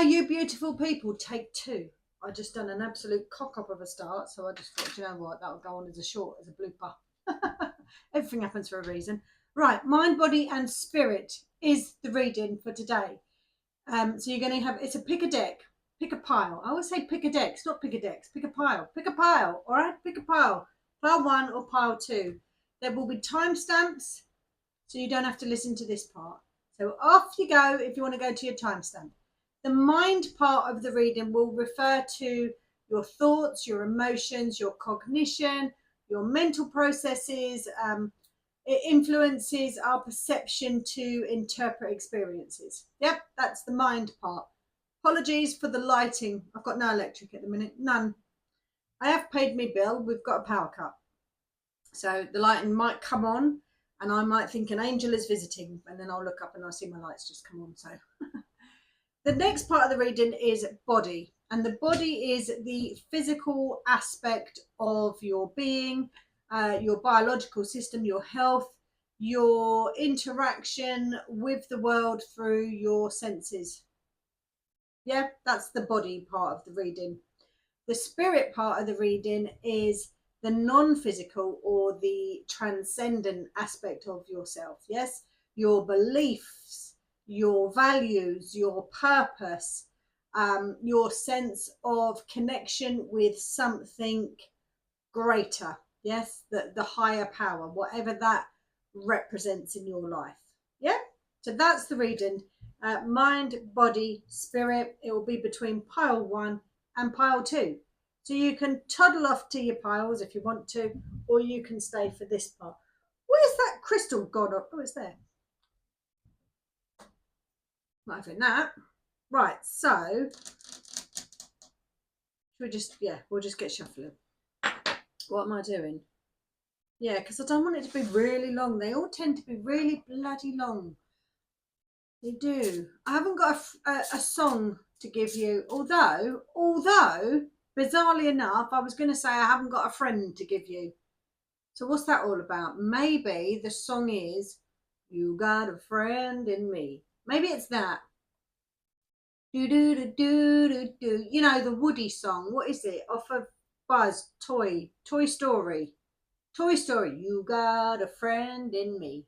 you beautiful people, take 2. I just done an absolute cock-up of a start, so I just thought, you know what, that'll go on as a short, as a blooper. Everything happens for a reason. Right, mind, body and spirit is the reading for today. So you're going to have, it's a pick a deck, pick a pile. I always say pick a deck, it's not pick a decks, pick a pile, all right? Pick a pile, pile 1 or pile 2. There will be timestamps, so you don't have to listen to this part. So off you go if you want to go to your timestamp. The mind part of the reading will refer to your thoughts, your emotions, your cognition, your mental processes. It influences our perception to interpret experiences. Yep, that's the mind part. Apologies for the lighting. I've got no electric at the minute, none. I have paid my bill. We've got a power cut. So the lighting might come on and I might think an angel is visiting, and then I'll look up and I'll see my lights just come on. So the next part of the reading is body, and the body is the physical aspect of your being, your biological system, your health, your interaction with the world through your senses. Yeah, that's the body part of the reading. The spirit part of the reading is the non-physical or the transcendent aspect of yourself. Yes, your beliefs, your values, your purpose, your sense of connection with something greater. Yes, the higher power, whatever that represents in your life. Yeah, so that's the reading. Mind, body, spirit. It will be between pile 1 and pile 2. So you can toddle off to your piles if you want to, or you can stay for this part. Where's that crystal gone up? Oh, it's there. Not having that. Right, so we'll just get shuffling. What am I doing? Yeah, because I don't want it to be really long. They all tend to be really bloody long. They do. I haven't got a song to give you, although bizarrely enough, I was going to say I haven't got a friend to give you. So what's that all about? Maybe the song is "You Got a Friend in Me." Maybe it's that. Do do do do do do. You know, the Woody song. What is it? Off of Buzz Toy Story. Toy Story. You got a friend in me.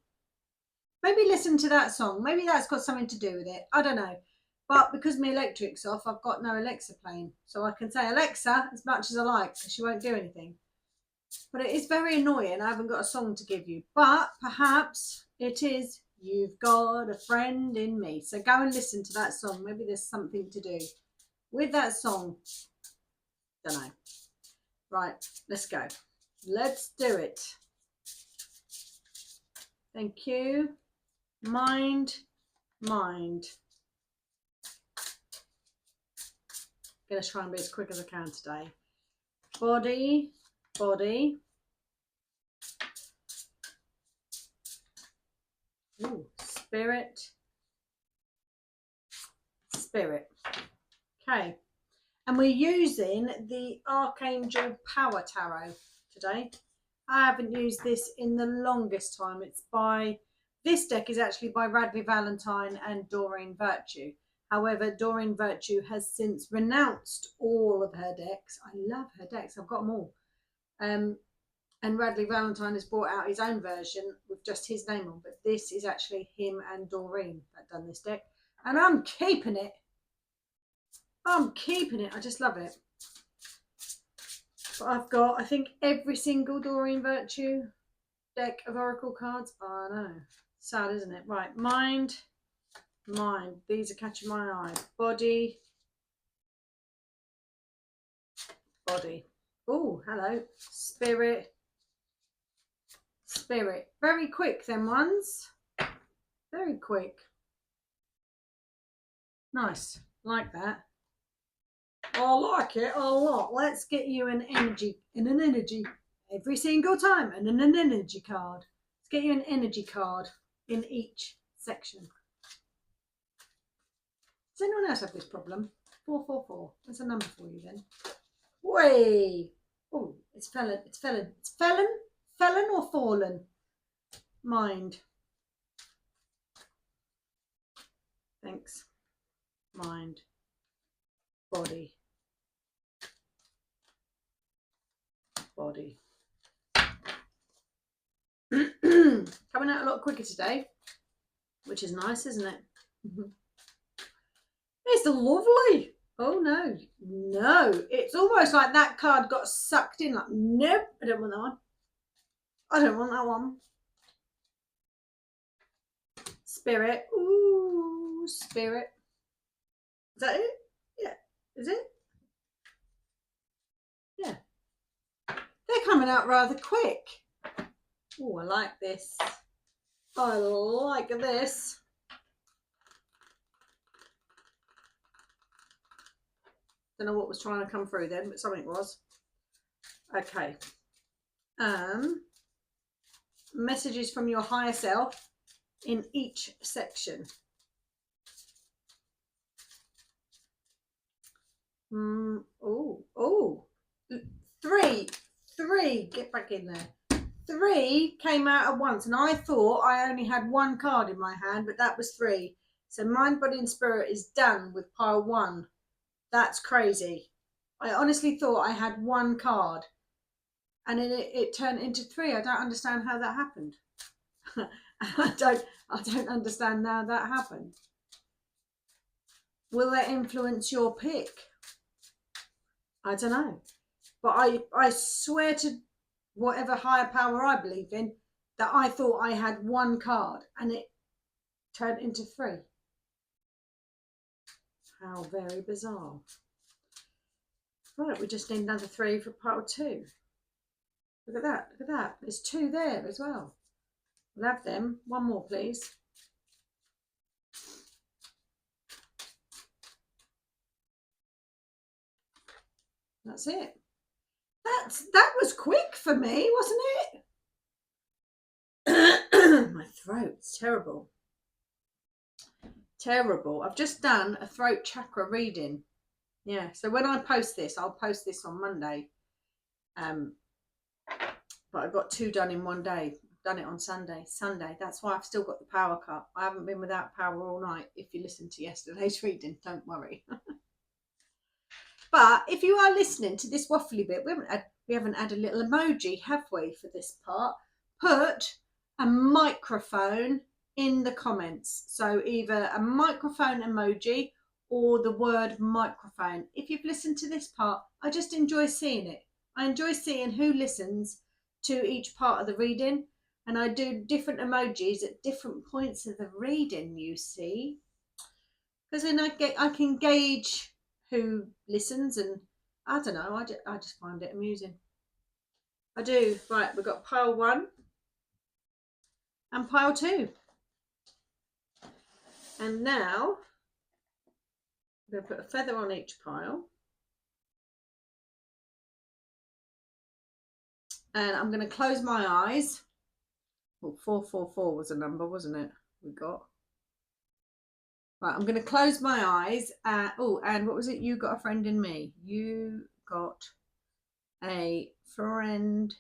Maybe listen to that song. Maybe that's got something to do with it. I don't know. But because my electric's off, I've got no Alexa playing. So I can say Alexa as much as I like because she won't do anything. But it is very annoying. I haven't got a song to give you. But perhaps it is "You've Got a Friend in Me." So go and listen to that song. Maybe there's something to do with that song. Don't know. Right, let's go. Let's do it. Thank you. Mind. I'm going to try and be as quick as I can today. Body. Ooh, spirit. Okay. And we're using the Archangel Power Tarot today. I haven't used this in the longest time. This deck is actually by Radley Valentine and Doreen Virtue. However, Doreen Virtue has since renounced all of her decks. I love her decks. I've got them all. And Radley Valentine has brought out his own version with just his name on. But this is actually him and Doreen that done this deck. And I'm keeping it. I just love it. But I've got, I think, every single Doreen Virtue deck of Oracle cards. Oh, I know. Sad, isn't it? Right. Mind. These are catching my eye. Body. Oh, hello. Spirit. Very quick, them ones. Very quick. Nice. Like that. I like it a lot. Let's get you an energy every single time, and an energy card. Let's get you an energy card in each section. Does anyone else have this problem? 444. That's a number for you then. Way. Oh, it's felon or fallen. Mind. Thanks. Mind. body, body. Coming out a lot quicker today, which is nice, isn't it? It's lovely. Oh no, no, it's almost like that card got sucked in. Like, nope, I don't want that one. I don't want that one. Spirit. Ooh, spirit. Is that it? Yeah. Is it? Yeah. They're coming out rather quick. Oh, I like this. I like this. Don't know what was trying to come through then, but something was. Okay. Messages from your higher self in each section. Oh, three, get back in there. 3 came out at once, and I thought I only had 1 card in my hand, but that was 3. So mind, body and spirit is done with pile 1. That's crazy. I honestly thought I had 1 card, and it turned into 3. I don't understand how that happened. I don't understand how that happened. Will that influence your pick? I don't know. But I swear to whatever higher power I believe in, that I thought I had 1 card and it turned into 3. How very bizarre. Right, we just need another 3 for pile 2. Look at that, look at that. There's 2 there as well. We'll have them. 1 more, please. That's it. That was quick for me, wasn't it? My throat's terrible. Terrible. I've just done a throat chakra reading. Yeah, so when I post this, I'll post this on Monday. But I got 2 done in one day. I've done it on Sunday. That's why I've still got the power cut. I haven't been without power all night. If you listened to yesterday's reading, don't worry. But if you are listening to this waffly bit, we haven't had a little emoji, have we, for this part? Put a microphone in the comments. So either a microphone emoji or the word microphone. If you've listened to this part, I just enjoy seeing it. I enjoy seeing who listens to each part of the reading, and I do different emojis at different points of the reading, you see, because then I can gauge who listens, and I don't know, I just find it amusing. I do. Right, we've got pile 1 and pile 2, and now I'm going to put a feather on each pile, and I'm going to close my eyes. Well, 444 was a number, wasn't it? We got. Right, I'm going to close my eyes. Oh, and what was it? You got a friend in me. You got a friend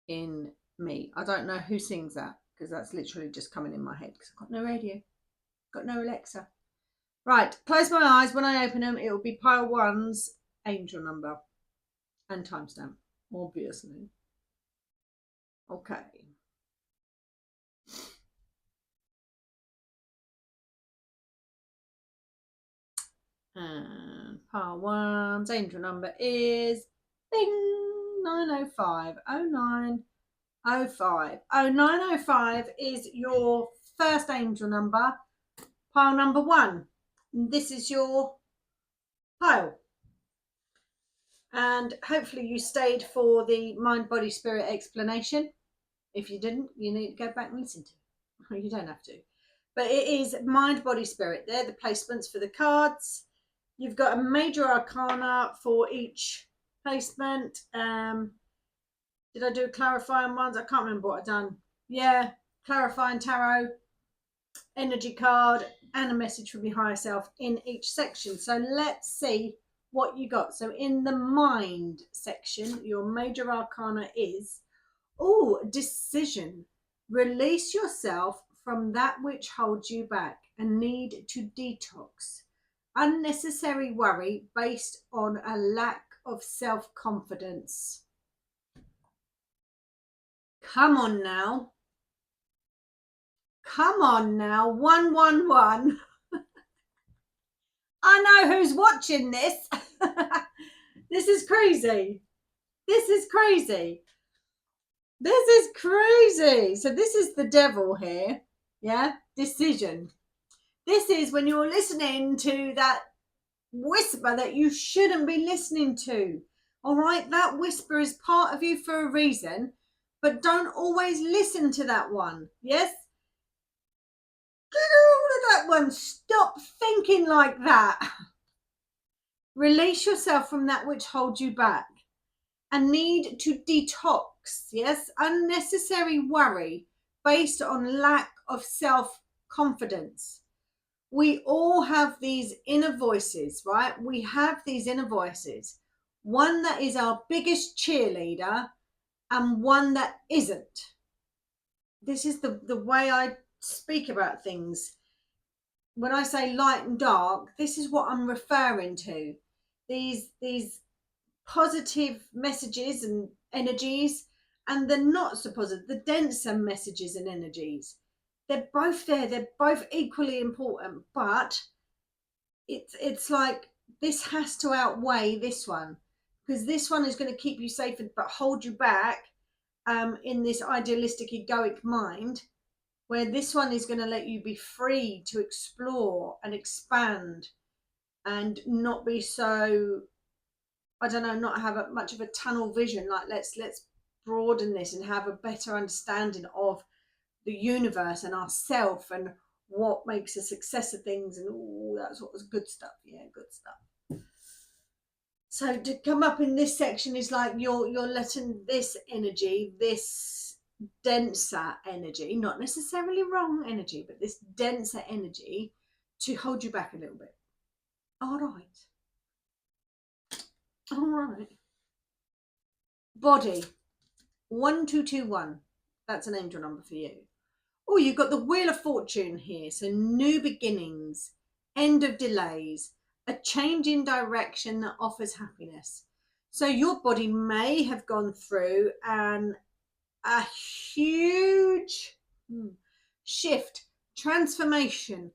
in me. I don't know who sings that, because that's literally just coming in my head, because I've got no radio, got no Alexa. Right, close my eyes. When I open them, it will be pile 1's angel number and timestamp, obviously. Okay. And pile 1's angel number is bing, 905 0905. 0905 is your first angel number, pile number 1. This is your pile. And hopefully you stayed for the mind, body, spirit explanation. If you didn't, you need to go back and listen to it. You don't have to. But it is mind, body, spirit. They're the placements for the cards. You've got a major arcana for each placement. Did I do clarifying ones? I can't remember what I've done. Yeah, clarifying tarot, energy card, and a message from your higher self in each section. So let's see what you got. So in the mind section, your major arcana is, decision. Release yourself from that which holds you back and need to detox. Unnecessary worry based on a lack of self-confidence. Come on now. Come on now. 111. I know who's watching this. This is crazy. This is crazy. This is crazy. So this is the devil here. Yeah. Decision. This is when you're listening to that whisper that you shouldn't be listening to. All right. That whisper is part of you for a reason, but don't always listen to that one. Yes. Get hold of that one. Stop thinking like that. Release yourself from that which holds you back. A need to detox, yes, unnecessary worry based on lack of self-confidence. We all have these inner voices, right? We have these inner voices. One that is our biggest cheerleader and one that isn't. This is the way I speak about things. When I say light and dark, this is what I'm referring to. These positive messages and energies, and the not so positive, the denser messages and energies. They're both there. They're both equally important, but it's like this has to outweigh this one, because this one is going to keep you safe but hold you back in this idealistic egoic mind, where this one is going to let you be free to explore and expand and not be so, I don't know, not have much of a tunnel vision. Like let's broaden this and have a better understanding of the universe and ourself and what makes a success of things and all that sort of good stuff. Yeah, good stuff. So to come up in this section is like you're letting this energy, this denser energy, not necessarily wrong energy, but this denser energy to hold you back a little bit. All right. All right. Body. 1221. That's an angel number for you. Oh, you've got the Wheel of Fortune here. So new beginnings, end of delays, a change in direction that offers happiness. So your body may have gone through a huge shift, transformation.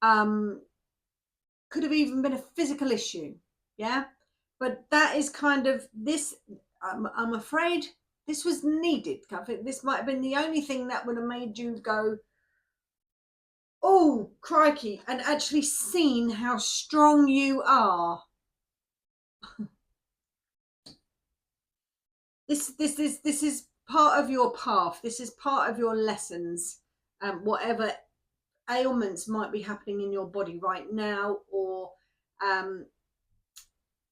Could have even been a physical issue. Yeah. But that is kind of this, I'm afraid this was needed. I think this might have been the only thing that would have made you go, oh, crikey, and actually seen how strong you are. This is part of your path. This is part of your lessons. Whatever ailments might be happening in your body right now, or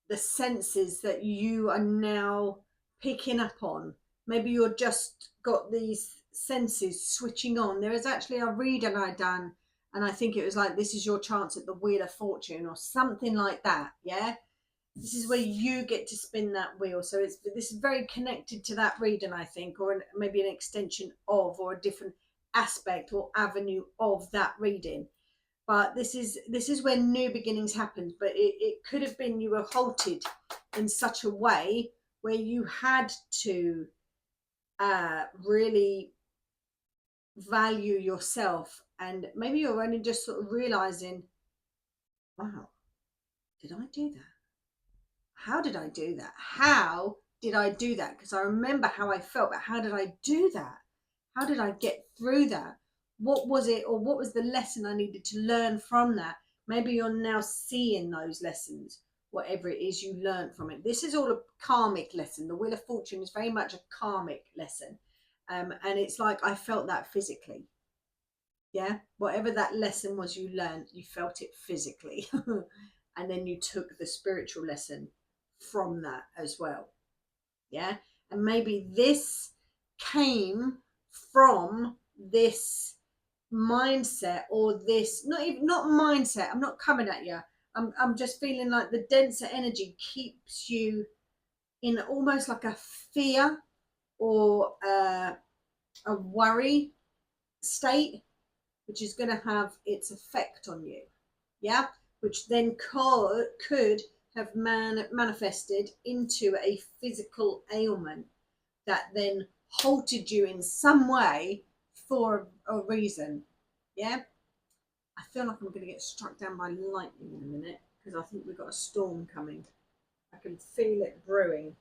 the senses that you are now picking up on. Maybe you're just got these senses switching on. There is actually a reading I done, and I think it was like, this is your chance at the Wheel of Fortune or something like that. Yeah, this is where you get to spin that wheel. So this is very connected to that reading, I think, or maybe an extension of, or a different aspect or avenue of that reading. But this is where new beginnings happened. But it could have been you were halted in such a way where you had to really value yourself, and maybe you're only just sort of realizing, wow, did I do that? How did I do that? How did I do that? Because I remember how I felt, but how did I do that? How did I get through that? What was it, or what was the lesson I needed to learn from that? Maybe you're now seeing those lessons, whatever it is you learned from it. This is all a karmic lesson. The Wheel of Fortune is very much a karmic lesson. And it's like, I felt that physically. Yeah, whatever that lesson was you learned, you felt it physically. And then you took the spiritual lesson from that as well. Yeah, and maybe this came from this mindset, or this not mindset. I'm not coming at you. I'm just feeling like the denser energy keeps you in almost like a fear or a worry state, which is going to have its effect on you. Yeah, which then could have manifested into a physical ailment that then halted you in some way for a reason. Yeah, I feel like I'm going to get struck down by lightning in a minute because I think we've got a storm coming. I can feel it brewing.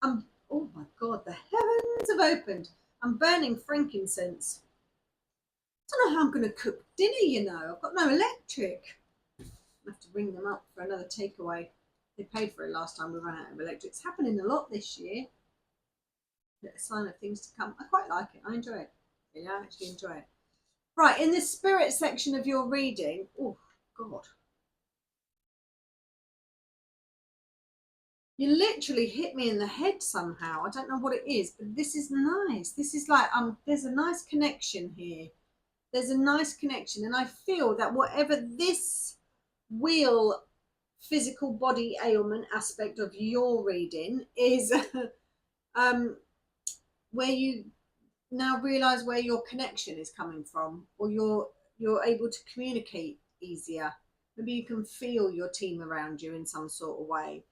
Oh my God, the heavens have opened. I'm burning frankincense. I don't know how I'm going to cook dinner, you know. I've got no electric. I have to ring them up for another takeaway. They paid for it last time we ran out of electric. It's happening a lot this year. A sign of things to come. I quite like it. I enjoy it. Yeah, I actually enjoy it. Right, in the spirit section of your reading, oh God, you literally hit me in the head somehow. I don't know what it is, but this is nice. This is like there's a nice connection here. There's a nice connection, and I feel that whatever this wheel physical body ailment aspect of your reading is, where you now realize where your connection is coming from, or you're able to communicate easier. Maybe you can feel your team around you in some sort of way.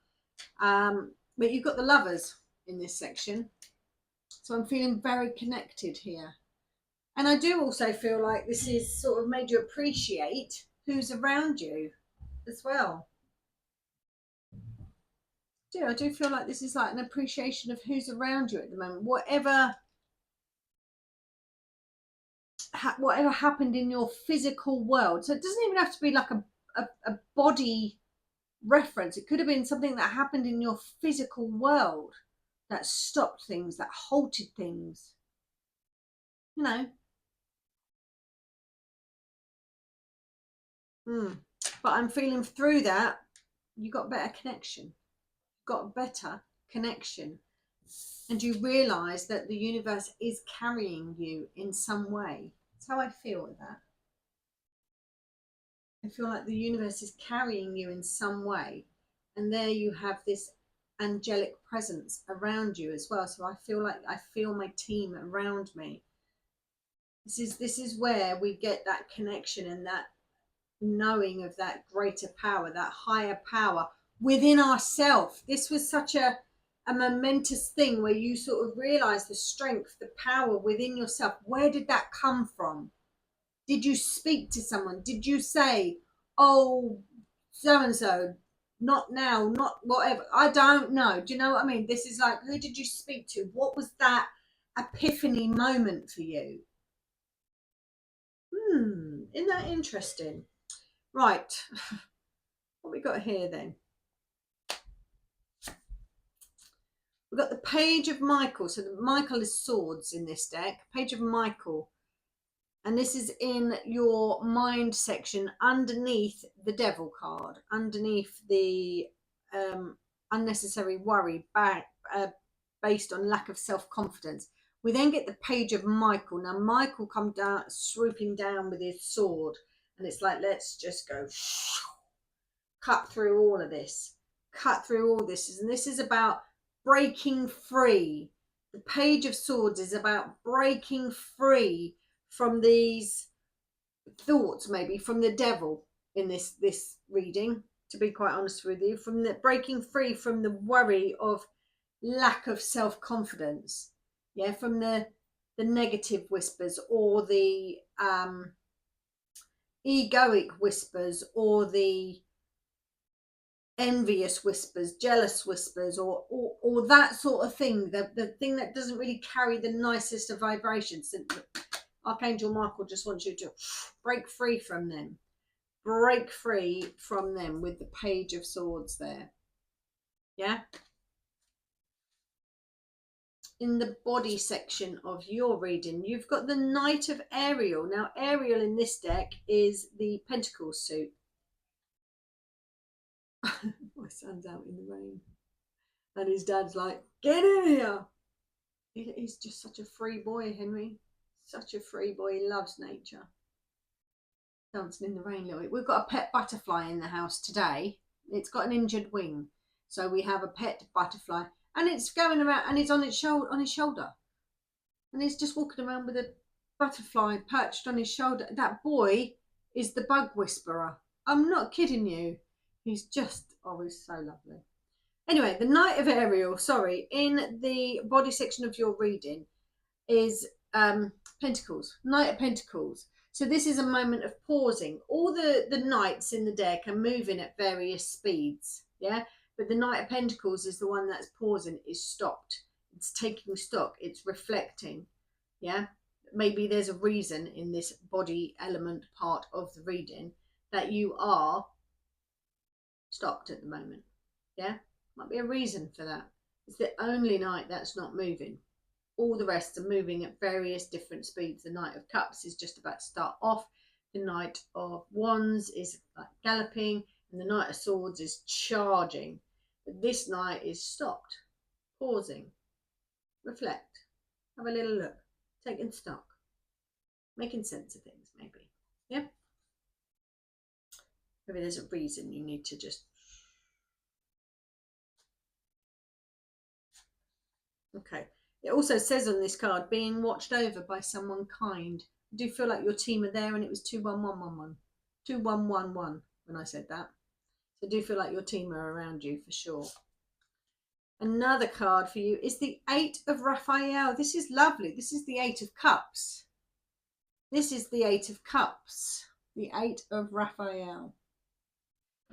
But you've got the Lovers in this section, so I'm feeling very connected here. And I do also feel like this is sort of made you appreciate who's around you as well. I do feel like this is like an appreciation of who's around you at the moment. Whatever happened in your physical world. So it doesn't even have to be like a body reference. It could have been something that happened in your physical world that stopped things, that halted things. You know. But I'm feeling through that, you got better connection. Got better connection. And you realise that the universe is carrying you in some way. That's how I feel with that. I feel like the universe is carrying you in some way. And there you have this angelic presence around you as well. So I feel like I feel my team around me. This is where we get that connection and that knowing of that greater power, that higher power within ourselves. This was such a momentous thing where you sort of realize the strength, the power within yourself. Where did that come from? Did you speak to someone? Did you say, oh, so and so, not now, not whatever? I don't know. Do you know what I mean? This is like, who did you speak to? What was that epiphany moment for you? Isn't that interesting? Right. What we got here then? We've got the Page of Michael. So Michael is swords in this deck. Page of Michael. And this is in your mind section underneath the Devil card, underneath the unnecessary worry based on lack of self-confidence. We then get the Page of Michael. Now Michael comes down, swooping down with his sword. And it's like, let's just go cut through all of this. Cut through all this. And this is about breaking free. The Page of Swords is about breaking free from these thoughts, maybe from the devil in this reading, to be quite honest with you, from the breaking free from the worry of lack of self-confidence, yeah, from the negative whispers or the egoic whispers or the envious whispers, jealous whispers, or that sort of thing, the thing that doesn't really carry the nicest of vibrations. Archangel Michael just wants you to break free from them. Break free from them with the Page of Swords there. Yeah? In the body section of your reading, you've got the Knight of Ariel. Now, Ariel in this deck is the Pentacles suit. My son's out in the rain. And his dad's like, get in here. He's just such a free boy, Henry. Such a free boy. He loves nature. Dancing in the rain, Louis. We've got a pet butterfly in the house today. It's got an injured wing. So we have a pet butterfly. And it's going around and it's on his shoulder. And he's just walking around with a butterfly perched on his shoulder. That boy is the bug whisperer. I'm not kidding you. He's just, oh, he's so lovely. Anyway, the Knight of Ariel, sorry, in the body section of your reading is Pentacles, Knight of Pentacles. So this is a moment of pausing. All the knights in the deck are moving at various speeds, yeah? But the Knight of Pentacles is the one that's pausing, is stopped. It's taking stock, it's reflecting, yeah? Maybe there's a reason in this body element part of the reading that you are stopped at the moment, yeah? Might be a reason for that. It's the only knight that's not moving. All the rest are moving at various different speeds. The Knight of Cups is just about to start off. The Knight of Wands is like galloping, and the Knight of Swords is charging. But this knight is stopped, pausing, reflect, have a little look, taking stock, making sense of things, maybe. Yeah? Maybe there's a reason you need to just... Okay. It also says on this card, being watched over by someone kind. I do feel like your team are there, and it was 21111. 2111 when I said that. So I do feel like your team are around you for sure. Another card for you is the 8 of Raphael. This is lovely. This is the 8 of Cups. This is the 8 of Cups. The 8 of Raphael.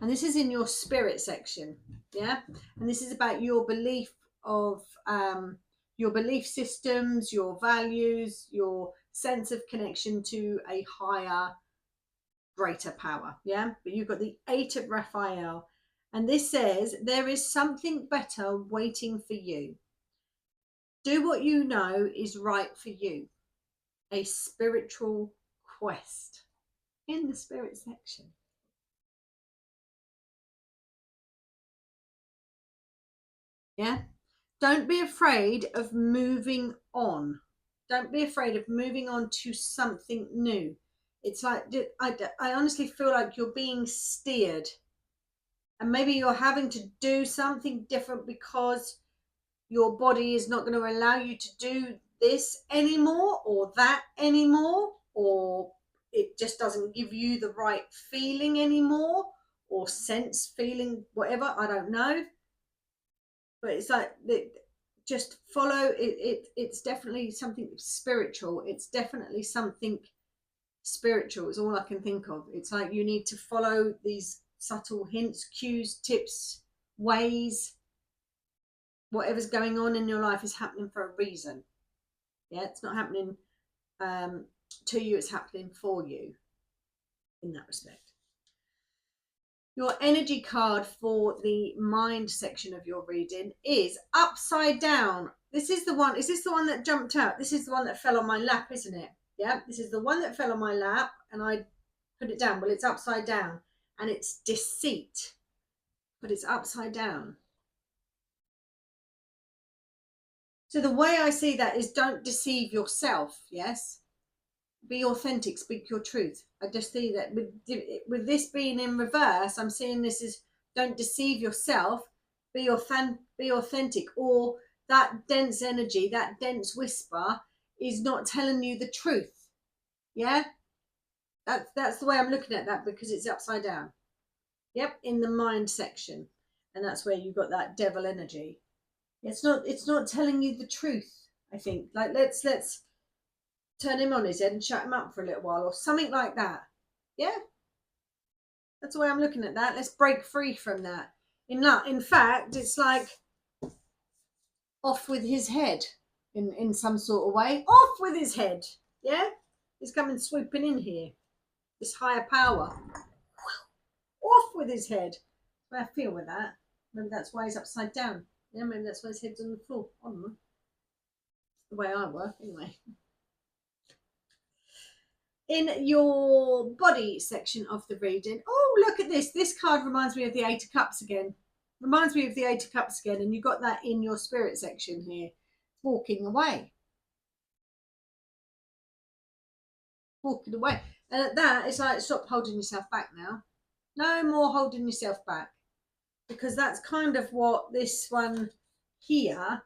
And this is in your spirit section. Yeah. And this is about your belief of... your belief systems, your values, your sense of connection to a higher, greater power. Yeah, but you've got the 8 of Raphael, and this says there is something better waiting for you. Do what you know is right for you. A spiritual quest in the spirit section. Yeah. Don't be afraid of moving on. Don't be afraid of moving on to something new. It's like, I honestly feel like you're being steered. And maybe you're having to do something different because your body is not going to allow you to do this anymore or that anymore, or it just doesn't give you the right feeling anymore, or sense feeling, whatever, I don't know. But it's like, just follow it. It's definitely something spiritual. It's definitely something spiritual is all I can think of. It's like you need to follow these subtle hints, cues, tips, ways. Whatever's going on in your life is happening for a reason. Yeah, it's not happening to you, it's happening for you in that respect. Your energy card for the mind section of your reading is upside down. This is the one. Is this the one that jumped out? This is the one that fell on my lap, isn't it? Yeah, this is the one that fell on my lap, and I put it down. Well, it's upside down, and it's deceit, but it's upside down. So the way I see that is, don't deceive yourself. Yes. Be authentic, speak your truth. I just see that with this being in reverse, I'm seeing this as, don't deceive yourself, be authentic, or that dense energy, that dense whisper is not telling you the truth. Yeah, that's the way I'm looking at that, because it's upside down. Yep, in the mind section, and that's where you've got that devil energy. It's not telling you the truth. I think, like, let's turn him on his head and shut him up for a little while, or something like that. Yeah, that's the way I'm looking at that. Let's break free from that. In fact, it's like off with his head in some sort of way. Off with his head. Yeah, he's coming swooping in here. This higher power. Off with his head. That's the way I feel with that. Maybe that's why he's upside down. Yeah, maybe that's why his head's on the floor. I don't know. The way I work, anyway. In your body section of the reading, oh, look at this. This card reminds me of the 8 of Cups again. Reminds me of the 8 of Cups again, and you got that in your spirit section here. Walking away. Walking away. And at that, it's like, stop holding yourself back now. No more holding yourself back. Because that's kind of what this one here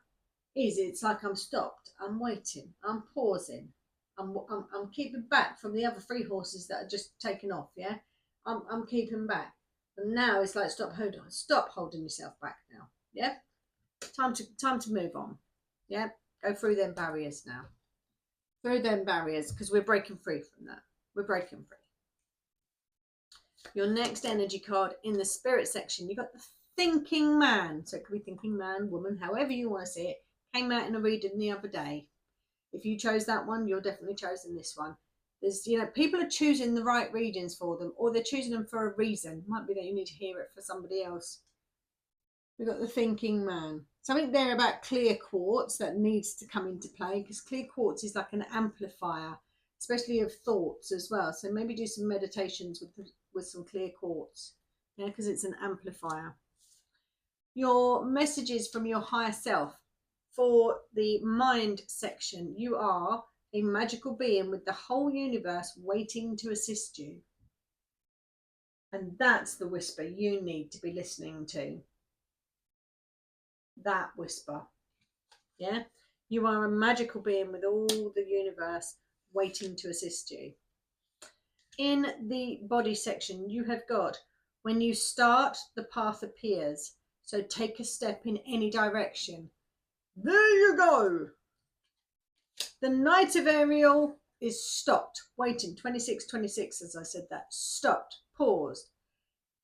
is. It's like, I'm stopped. I'm waiting. I'm pausing. I'm keeping back from the other 3 horses that are just taken off. Yeah, I'm keeping back. And now it's like stop holding yourself back now. Yeah, time to move on. Yeah, go through them barriers now. Through them barriers, because we're breaking free from that. We're breaking free. Your next energy card in the spirit section, you got the thinking man. So it could be thinking man, woman, however you want to see it. Came out in a reading the other day. If you chose that one, you're definitely chosen this one. There's, people are choosing the right readings for them, or they're choosing them for a reason. Might be that you need to hear it for somebody else. We've got the thinking man. Something there about clear quartz that needs to come into play, because clear quartz is like an amplifier, especially of thoughts as well. So maybe do some meditations with some clear quartz, yeah, because it's an amplifier. Your messages from your higher self. For the mind section, you are a magical being with the whole universe waiting to assist you. And that's the whisper you need to be listening to. That whisper. Yeah? You are a magical being with all the universe waiting to assist you. In the body section, you have got, when you start, the path appears. So take a step in any direction. There you go. The Knight of Ariel is stopped, waiting. 26, as I said that. Stopped, paused.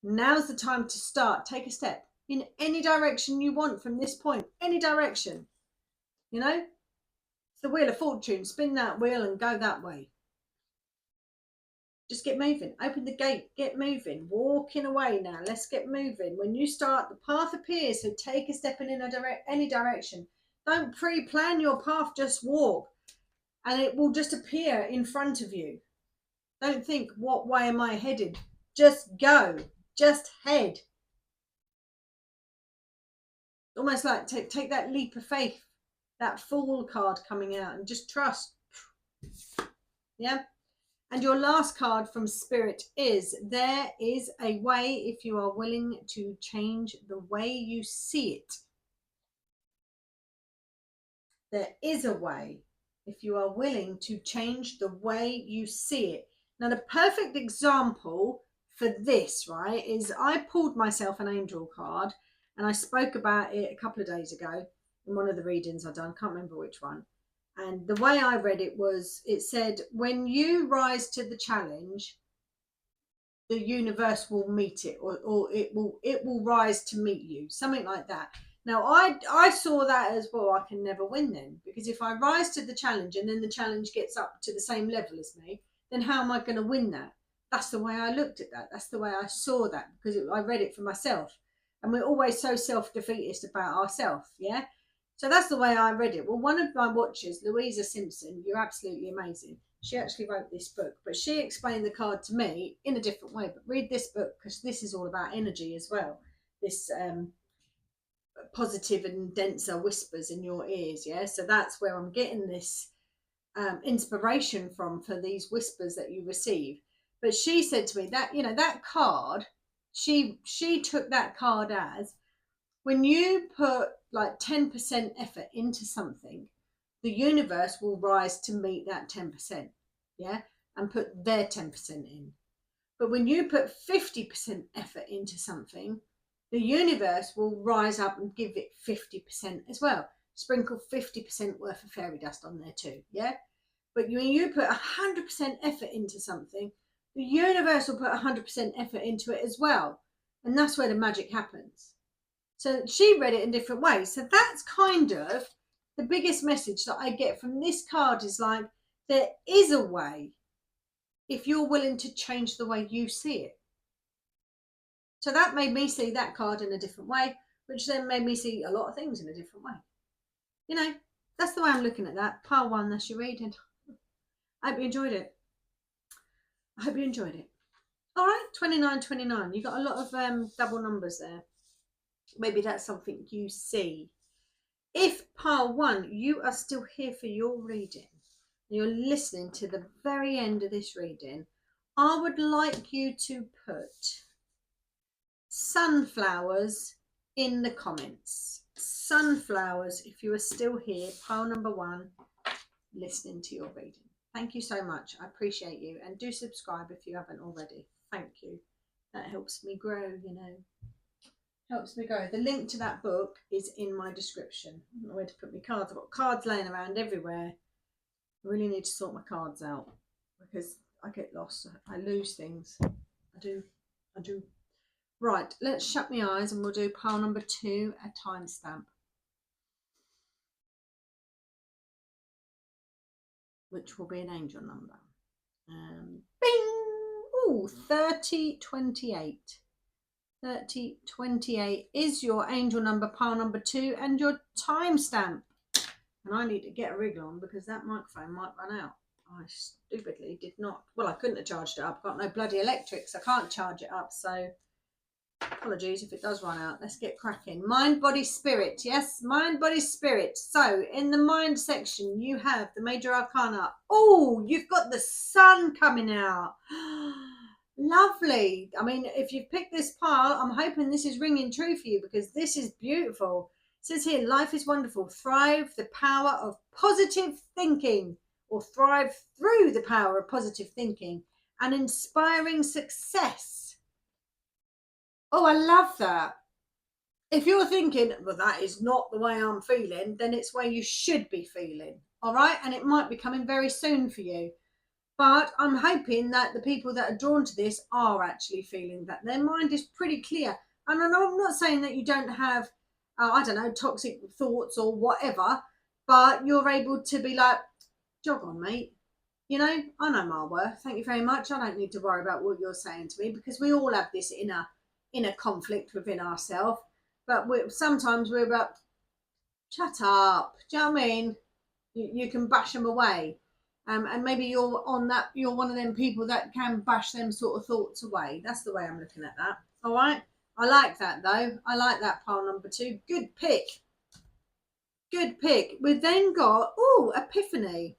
Now's the time to start. Take a step in any direction you want from this point. Any direction. It's the Wheel of Fortune. Spin that wheel and go that way. Just get moving. Open the gate. Get moving. Walking away now. Let's get moving. When you start, the path appears. So take a step in any direction. Don't pre-plan your path. Just walk. And it will just appear in front of you. Don't think, what way am I headed? Just go. Just head. Almost like take that leap of faith. That Fool card coming out, and just trust. Yeah. And your last card from Spirit is, there is a way if you are willing to change the way you see it. There is a way if you are willing to change the way you see it. Now, the perfect example for this, right, is I pulled myself an angel card, and I spoke about it a couple of days ago in one of the readings I've done. Can't remember which one. And the way I read it was, it said, when you rise to the challenge, the universe will meet it, or it will rise to meet you, something like that. Now, I saw that as, well, I can never win then, because if I rise to the challenge and then the challenge gets up to the same level as me, then how am I going to win that? That's the way I looked at that. That's the way I saw that, because I read it for myself. And we're always so self-defeatist about ourselves, yeah? So that's the way I read it. Well, one of my watchers, Louisa Simpson, you're absolutely amazing. She actually wrote this book, but she explained the card to me in a different way. But read this book, because this is all about energy as well. This positive and denser whispers in your ears, yeah? So that's where I'm getting this inspiration from, for these whispers that you receive. But she said to me that, that card, she took that card as, when you put like 10% effort into something, the universe will rise to meet that 10%, yeah, and put their 10% in. But when you put 50% effort into something, the universe will rise up and give it 50% as well. Sprinkle 50% worth of fairy dust on there too, yeah? But when you put 100% effort into something, the universe will put 100% effort into it as well. And that's where the magic happens. So she read it in different ways. So that's kind of the biggest message that I get from this card, is like, there is a way if you're willing to change the way you see it. So that made me see that card in a different way, which then made me see a lot of things in a different way. That's the way I'm looking at that. Pile 1, that's your reading. I hope you enjoyed it. All right, 29. You got a lot of double numbers there. Maybe that's something you see. If pile 1, you are still here for your reading, you're listening to the very end of this reading, I would like you to put sunflowers in the comments. Sunflowers, if you are still here, pile number 1, listening to your reading. Thank you so much. I appreciate you. And do subscribe if you haven't already. Thank you. That helps me grow, you know. Helps me grow. The link to that book is in my description. I don't know where to put my cards. I've got cards laying around everywhere. I really need to sort my cards out because I get lost. I lose things. I do. Right, let's shut my eyes and we'll do pile number 2, a timestamp, which will be an angel number. Bing! Ooh, 3028. 3028 is your angel number, pile number 2, and your timestamp. And I need to get a wriggle on because that microphone might run out. I stupidly did not. Well, I couldn't have charged it up. I've got no bloody electrics. I can't charge it up. So apologies if it does run out. Let's get cracking. Mind, body, spirit. Yes, mind, body, spirit. So in the mind section, you have the major arcana. Oh, you've got the sun coming out. Lovely. I mean, if you've picked this pile, I'm hoping this is ringing true for you because this is beautiful. It says here, life is wonderful. Thrive the power of positive thinking, or thrive through the power of positive thinking and inspiring success. Oh, I love that. If you're thinking, well, that is not the way I'm feeling, then it's where you should be feeling. All right. And it might be coming very soon for you. But I'm hoping that the people that are drawn to this are actually feeling that their mind is pretty clear. And I know I'm not saying that you don't have, I don't know, toxic thoughts or whatever, but you're able to be like, jog on, mate. You know, I know my worth. Thank you very much. I don't need to worry about what you're saying to me because we all have this inner conflict within ourselves. But sometimes we're about, shut up. Do you know what I mean? You can bash them away. And maybe you're one of them people that can bash them sort of thoughts away. That's the way I'm looking at that. All right. I like that though. I like that pile number 2. Good pick. Good pick. We've then got, epiphany.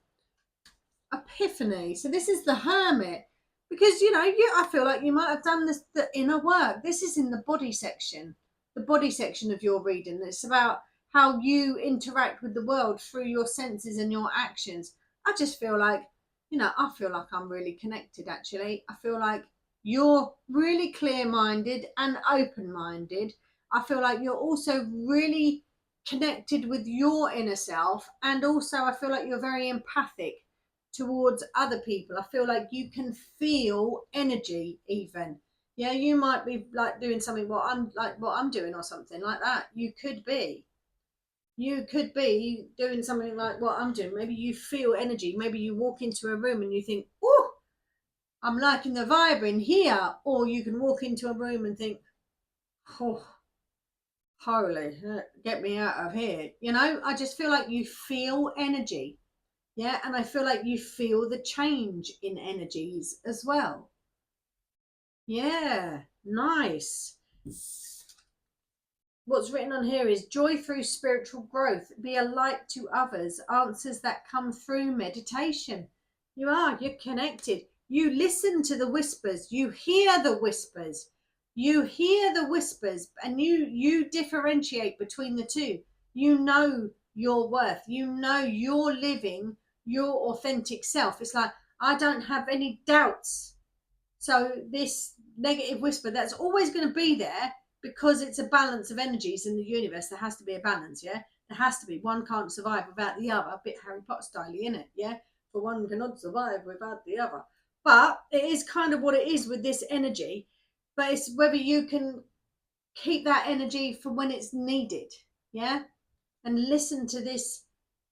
Epiphany. So this is the hermit. Because, you know, I feel like you might have done the inner work. This is in the body section. The body section of your reading. It's about how you interact with the world through your senses and your actions. I just feel like, you know, I feel like I'm really connected actually. I feel like you're really clear-minded and open-minded. I feel like you're also really connected with your inner self. And also I feel like you're very empathic towards other people. I feel like you can feel energy even. Yeah, you might be like doing something what I'm doing or something like that. You could be doing something like what I'm doing. Maybe you feel energy. Maybe you walk into a room and you think, oh, I'm liking the vibe in here. Or you can walk into a room and think, oh, holy, get me out of here. You know, I just feel like you feel energy. Yeah, and I feel like you feel the change in energies as well. Yeah, nice. What's written on here is joy through spiritual growth. Be a light to others. Answers that come through meditation. You're connected. You listen to the whispers. You hear the whispers. You hear the whispers and you differentiate between the two. You know your worth. You know you're living your authentic self. It's like, I don't have any doubts. So this negative whisper that's always going to be there because it's a balance of energies in the universe. There has to be a balance, yeah? There has to be. One can't survive without the other. A bit Harry Potter style, isn't it? Yeah? For one cannot survive without the other. But it is kind of what it is with this energy. But it's whether you can keep that energy for when it's needed, yeah? And listen to this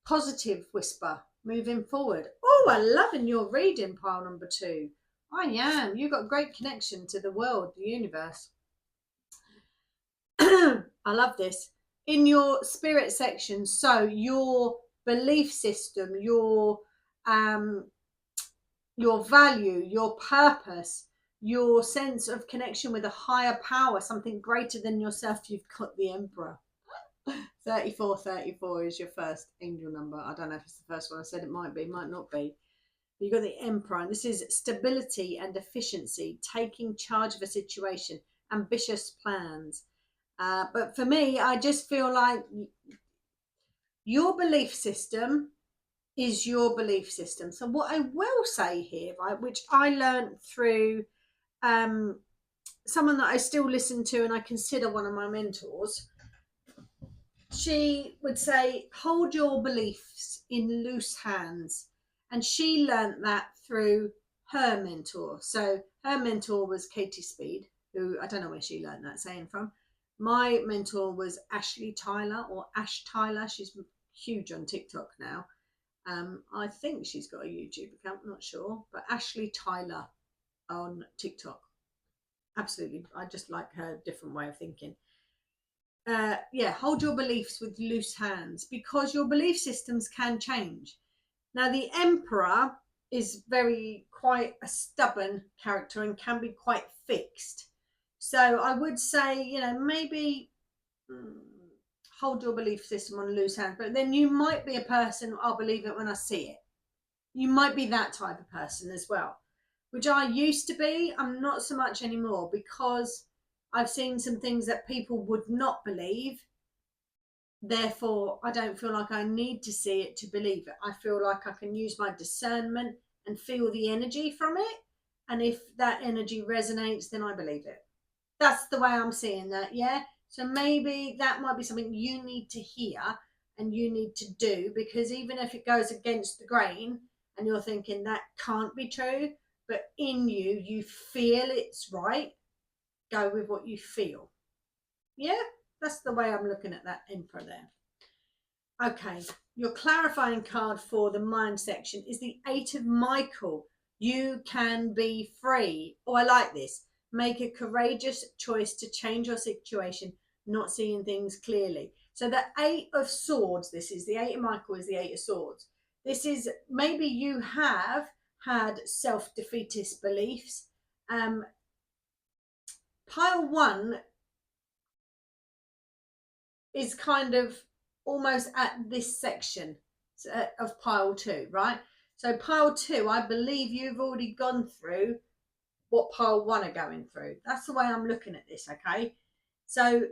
positive whisper moving forward. Oh, I'm loving your reading, pile number 2. I am. You've got great connection to the world, the universe. I love this. In your spirit section, so your belief system, your value, your purpose, your sense of connection with a higher power, something greater than yourself, you've got the Emperor. 3434 is your first angel number. I don't know if it's the first one I said. It might be, might not be. You've got the Emperor, and this is stability and efficiency, taking charge of a situation, ambitious plans. But for me, I just feel like your belief system is your belief system. So what I will say here, right, which I learned through someone that I still listen to and I consider one of my mentors, she would say, hold your beliefs in loose hands. And she learnt that through her mentor. So her mentor was Katie Speed, who I don't know where she learned that saying from. My mentor was Ashley Tyler, or Ash Tyler. She's huge on TikTok now. I think she's got a YouTube account, not sure, but Ashley Tyler on TikTok. Absolutely. I just like her different way of thinking. Yeah, hold your beliefs with loose hands, because your belief systems can change. Now, the Emperor is quite a stubborn character and can be quite fixed. So I would say, maybe hold your belief system on loose hands, but then you might be a person, I'll believe it when I see it. You might be that type of person as well, which I used to be. I'm not so much anymore, because I've seen some things that people would not believe. Therefore, I don't feel like I need to see it to believe it. I feel like I can use my discernment and feel the energy from it. And if that energy resonates, then I believe it. That's the way I'm seeing that, yeah? So maybe that might be something you need to hear and you need to do, because even if it goes against the grain and you're thinking that can't be true, but in you, you feel it's right, go with what you feel. Yeah, that's the way I'm looking at that Emperor there. Okay, your clarifying card for the mind section is the 8 of Michael. You can be free. Oh, I like this. Make a courageous choice to change your situation, not seeing things clearly. So the 8 of Swords, this is the 8 of Michael, is the 8 of Swords. This is, maybe you have had self-defeatist beliefs. Pile 1 is kind of almost at this section of pile 2, right? So pile 2, I believe you've already gone through what pile 1 are going through. That's the way I'm looking at this, okay? So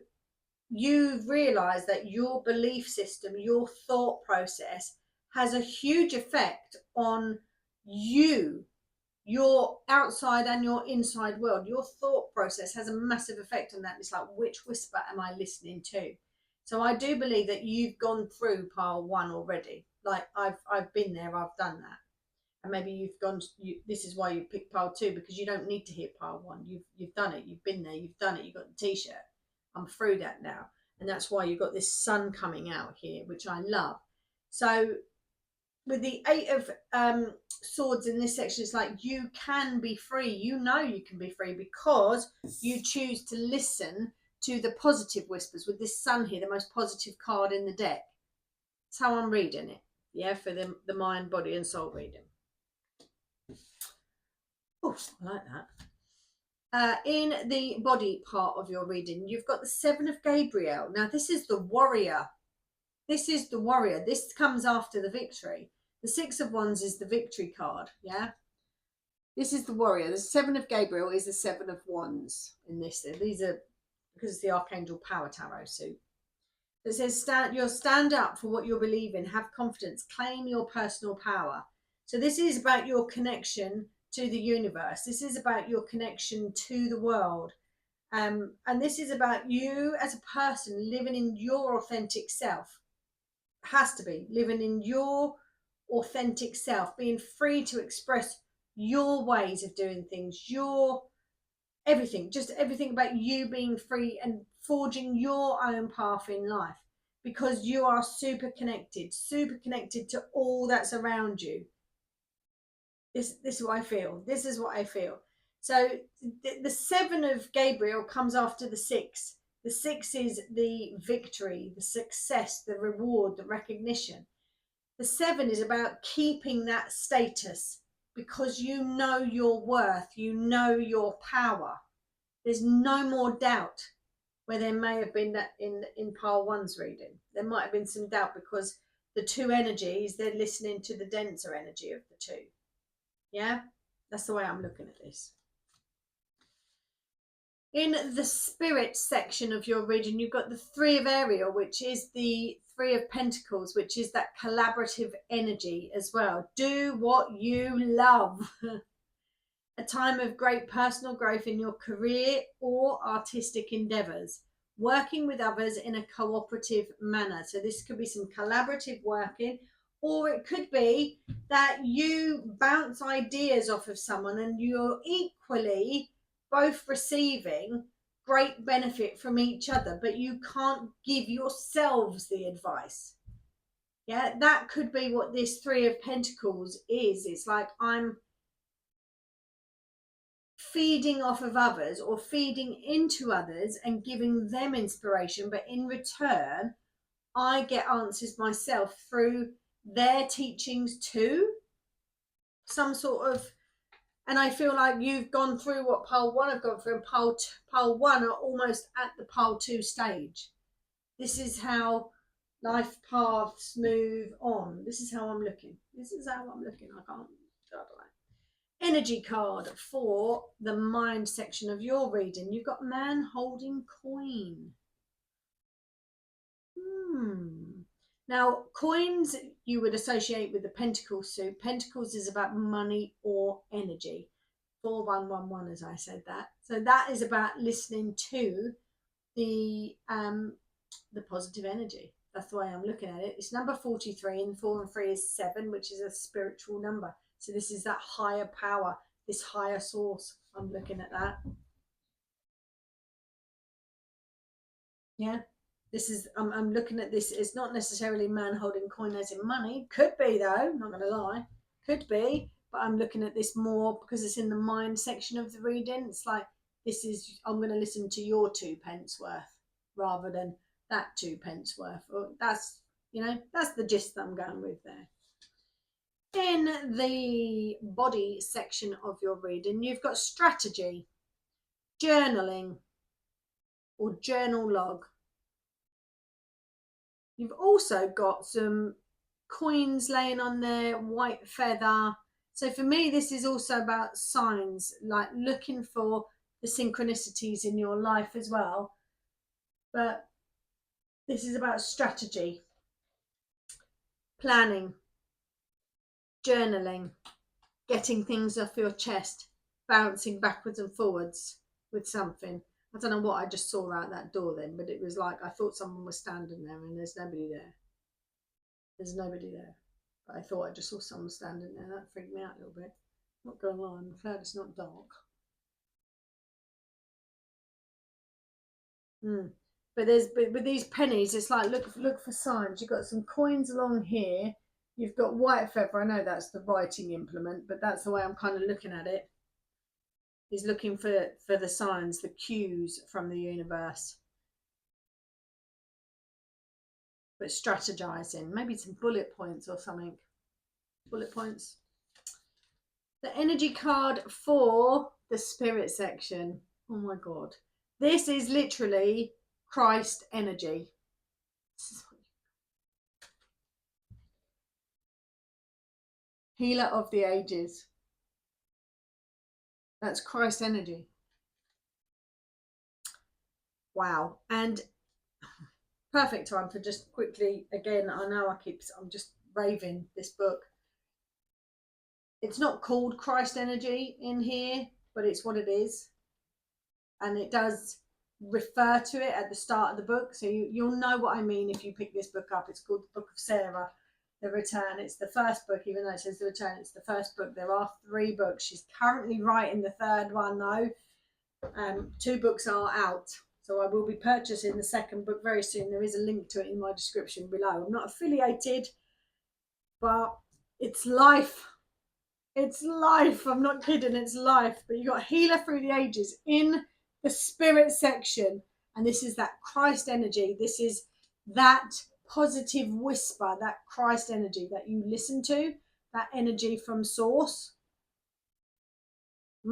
you've realized that your belief system, your thought process has a huge effect on you, your outside and your inside world. Your thought process has a massive effect on that. It's like, which whisper am I listening to? So I do believe that you've gone through pile 1 already. Like I've been there, I've done that. And maybe you've gone, this is why you picked pile 2, because you don't need to hit pile 1. You've done it, you've been there, you've done it, you've got the t-shirt. I'm through that now. And that's why you've got this sun coming out here, which I love. So with the 8 of Swords in this section, it's like you can be free. You know you can be free because you choose to listen to the positive whispers with this sun here, the most positive card in the deck. That's how I'm reading it, yeah, for the mind, body and soul reading. Oh, I like that. In the body part of your reading, you've got the 7 of Gabriel. Now, this is the warrior. This is the warrior. This comes after the victory. The 6 of Wands is the victory card, yeah? This is the warrior. The 7 of Gabriel is the 7 of Wands in this. These are, because it's the Archangel Power Tarot suit. It says, stand up for what you believe in. Have confidence. Claim your personal power. So this is about your connection to the universe. This is about your connection to the world. And this is about you as a person living in your authentic self. Has to be living in your authentic self, being free to express your ways of doing things, your everything, just everything about you being free and forging your own path in life, because you are super connected to all that's around you. This is what I feel. This is what I feel. So the 7 of Gabriel comes after the 6. The 6 is the victory, the success, the reward, the recognition. The 7 is about keeping that status, because you know your worth, you know your power. There's no more doubt, where there may have been that in pile 1's reading. There might have been some doubt because the 2 energies, they're listening to the denser energy of the 2. Yeah, that's the way I'm looking at this. In the spirit section of your reading, you've got the Three of Ariel, which is the Three of Pentacles, which is that collaborative energy as well. Do what you love. A time of great personal growth in your career or artistic endeavours. Working with others in a cooperative manner. So this could be some collaborative working, or it could be that you bounce ideas off of someone and you're equally both receiving great benefit from each other, but you can't give yourselves the advice. Yeah, that could be what this Three of Pentacles is. It's like I'm feeding off of others or feeding into others and giving them inspiration, but in return I get answers myself through their teachings too. Some sort of, and I feel like you've gone through what pole one have gone through, and pole one are almost at the pole two stage. This is how life paths move on. This is how I'm looking. I can't. Energy card for the mind section of your reading. You've got man holding coin. Now, coins you would associate with the Pentacles suit. Pentacles is about money or energy. 4111, as I said that. So that is about listening to the positive energy. That's the way I'm looking at it. It's number 43, and 4 and 3 is 7, which is a spiritual number. So this is that higher power, this higher source. I'm looking at that. Yeah. This is, I'm looking at this. It's not necessarily man holding coin as in money. Could be though, not going to lie. Could be. But I'm looking at this more because it's in the mind section of the reading. It's like, this is, I'm going to listen to your 2 pence worth rather than that 2 pence worth. Or that's, that's the gist that I'm going with there. In the body section of your reading, you've got strategy, journaling, or journal log. You've also got some coins laying on there, white feather. So for me, this is also about signs, like looking for the synchronicities in your life as well. But this is about strategy, planning, journaling, getting things off your chest, bouncing backwards and forwards with something. I don't know what I just saw out that door then, but it was like I thought someone was standing there and there's nobody there. There's nobody there. But I thought I just saw someone standing there. That freaked me out a little bit. Not going on. I'm glad it's not dark. But with these pennies, it's like look for signs. You've got some coins along here. You've got white feather. I know that's the writing implement, but that's the way I'm kind of looking at it. He's looking for the signs, the cues from the universe. But strategizing, maybe some bullet points or something. Bullet points. The energy card for the spirit section. Oh my God. This is literally Christ energy. Healer of the ages. That's Christ energy. Wow. And perfect time for just quickly, again, I know I'm just raving this book. It's not called Christ energy in here, but it's what it is. And it does refer to it at the start of the book. So you'll know what I mean if you pick this book up. It's called the Book of Sarah, The Return. It's the first book, even though it says The Return, it's the first book. There are 3 books. She's currently writing the 3rd one though. 2 books are out. So I will be purchasing the 2nd book very soon. There is a link to it in my description below. I'm not affiliated, but it's life. It's life. I'm not kidding. It's life. But you got Healer Through the Ages in the spirit section. And this is that Christ energy. This is that positive whisper, that Christ energy that you listen to, that energy from source.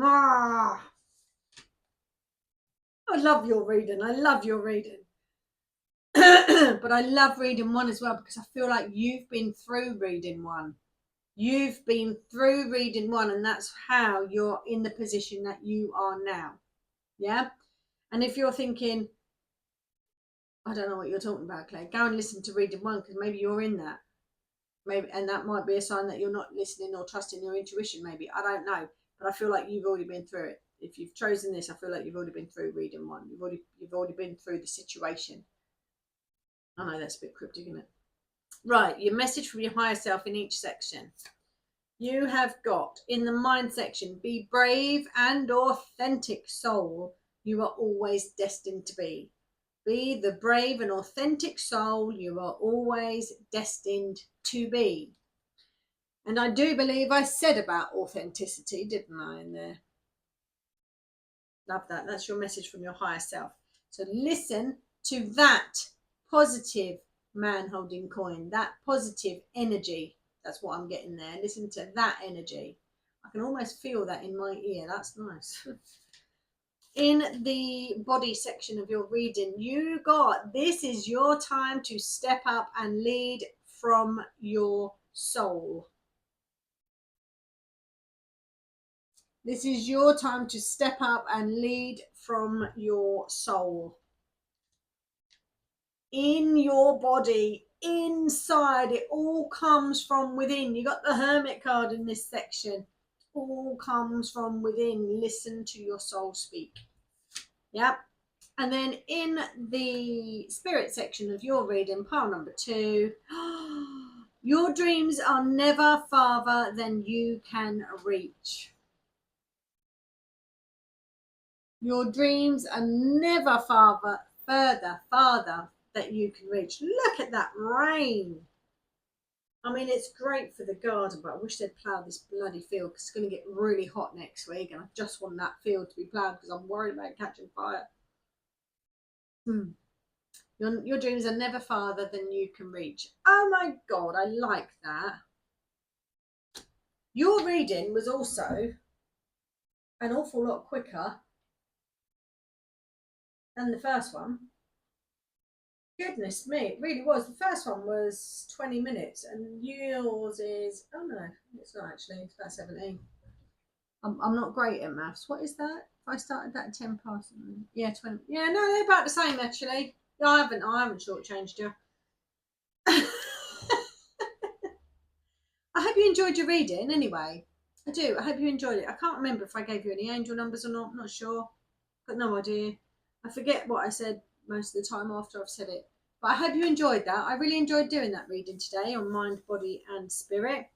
Ah. I love your reading. I love your reading. But I love reading 1 as well because I feel like you've been through reading 1. You've been through reading 1, and that's how you're in the position that you are now. Yeah. And if you're thinking, I don't know what you're talking about, Claire, go and listen to reading 1, because maybe you're in that. Maybe, and that might be a sign that you're not listening or trusting your intuition. Maybe, I don't know, but I feel like you've already been through it. If you've chosen this, I feel like you've already been through reading 1. You've already been through the situation. I know that's a bit cryptic, isn't it? Right, your message from your higher self in each section. You have got in the mind section, be brave and authentic soul you are always destined to be. Be the brave and authentic soul you are always destined to be. And I do believe I said about authenticity, didn't I, in there? Love that. That's your message from your higher self. So listen to that positive man holding coin, that positive energy. That's what I'm getting there. Listen to that energy. I can almost feel that in my ear. That's nice. In the body section of your reading, you got, this is your time to step up and lead from your soul. This is your time to step up and lead from your soul. In your body, inside, it all comes from within. You got the Hermit card in this section. All comes from within. Listen to your soul speak. Yep. And then in the spirit section of your reading, pile number 2, your dreams are never farther than you can reach. Your dreams are never farther that you can reach. Look at that rain. I mean, it's great for the garden, but I wish they'd plough this bloody field, because it's going to get really hot next week, and I just want that field to be ploughed because I'm worried about catching fire. Your dreams are never farther than you can reach. Oh my God, I like that. Your reading was also an awful lot quicker than the first one. Goodness me, it really was. The first one was 20 minutes and yours is, oh no, it's not actually, it's about 17. I'm not great at maths. What is that? If I started that at 10 past, yeah, 20. Yeah, no, they're about the same actually. I haven't shortchanged you. I hope you enjoyed your reading anyway. I do. I hope you enjoyed it. I can't remember if I gave you any angel numbers or not. I'm not sure. Got no idea. I forget what I said most of the time after I've said it. But I hope you enjoyed that. I really enjoyed doing that reading today on mind, body and spirit.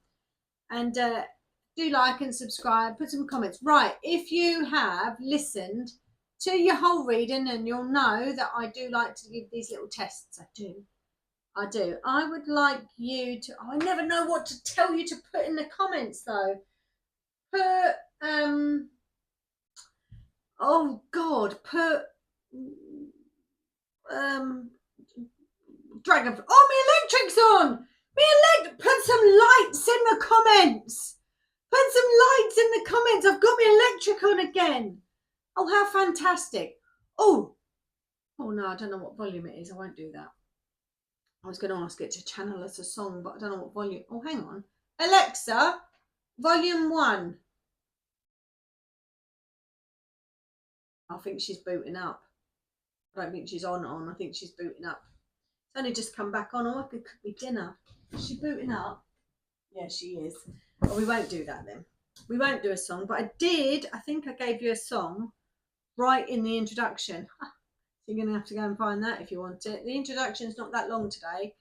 And do like and subscribe. Put some comments. Right. If you have listened to your whole reading, and you'll know that I do like to give these little tests. I do. I would like you to, I never know what to tell you to put in the comments though. Put, oh God, put, dragon, oh, my electric's on. Put some lights in the comments. Put some lights in the comments. I've got my electric on again. Oh, how fantastic. Oh no, I don't know what volume it is. I won't do that. I was going to ask it to channel us a song, but I don't know what volume. Oh, hang on. Alexa, volume 1. I think she's booting up. I don't think she's on. I think she's booting up. It's only just come back on. Oh, I could cook me dinner. Is she booting up? Yeah, she is. Well, we won't do that then. We won't do a song, but I think I gave you a song right in the introduction. You're going to have to go and find that if you want it. The introduction's not that long today.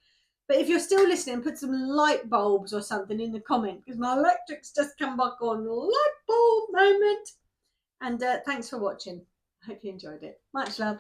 But if you're still listening, put some light bulbs or something in the comment, because my electric's just come back on. Light bulb moment. And thanks for watching. I hope you enjoyed it. Much love.